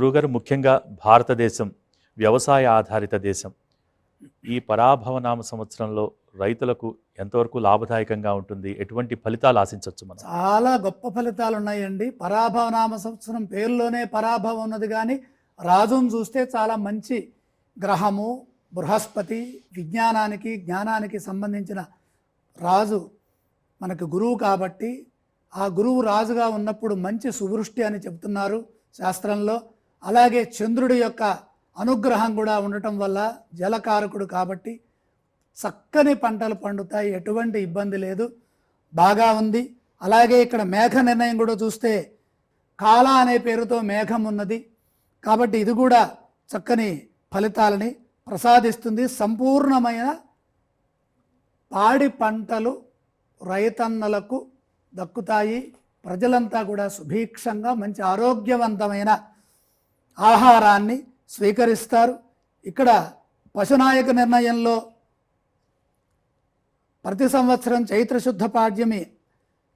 గురువుగారు, ముఖ్యంగా భారతదేశం వ్యవసాయ ఆధారిత దేశం. ఈ పరాభవనామ సంవత్సరంలో రైతులకు ఎంతవరకు లాభదాయకంగా ఉంటుంది? ఎటువంటి ఫలితాలు ఆశించవచ్చు మనం? చాలా గొప్ప ఫలితాలు ఉన్నాయండి. పరాభవనామ సంవత్సరం పేరులోనే పరాభవం ఉన్నది, కానీ రాజును చూస్తే చాలా మంచి గ్రహము. బృహస్పతి విజ్ఞానానికి జ్ఞానానికి సంబంధించిన రాజు మనకు గురువు కాబట్టి, ఆ గురువు రాజుగా ఉన్నప్పుడు మంచి సువృష్టి అని చెప్తున్నారు శాస్త్రంలో. అలాగే చంద్రుడి యొక్క అనుగ్రహం కూడా ఉండటం వల్ల జలకారకుడు కాబట్టి చక్కని పంటలు పండుతాయి, ఎటువంటి ఇబ్బంది లేదు, బాగా ఉంది. అలాగే ఇక్కడ మేఘ నిర్ణయం కూడా చూస్తే కాల అనే పేరుతో మేఘం ఉన్నది కాబట్టి ఇది కూడా చక్కని ఫలితాలని ప్రసాదిస్తుంది. సంపూర్ణమైన పాడి పంటలు రైతన్నలకు దక్కుతాయి. ప్రజలంతా కూడా సుభిక్షంగా మంచి ఆరోగ్యవంతమైన ఆహారాన్ని స్వీకరిస్తారు. ఇక్కడ పశునాయక నిర్ణయంలో ప్రతి సంవత్సరం చైత్రశుద్ధ పాడ్యమి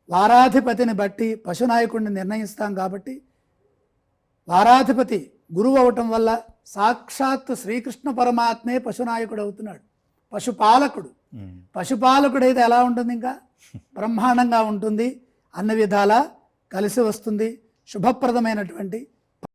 వారాధిపతిని బట్టి పశునాయకుడిని నిర్ణయిస్తాం కాబట్టి, వారాధిపతి గురువు అవటం వల్ల సాక్షాత్ శ్రీకృష్ణ పరమాత్మే పశునాయకుడు అవుతున్నాడు. పశుపాలకుడు. పశుపాలకుడైతే ఎలా ఉంటుంది? ఇంకా బ్రహ్మాండంగా ఉంటుంది, అన్ని విధాలా కలిసి వస్తుంది. శుభప్రదమైనటువంటి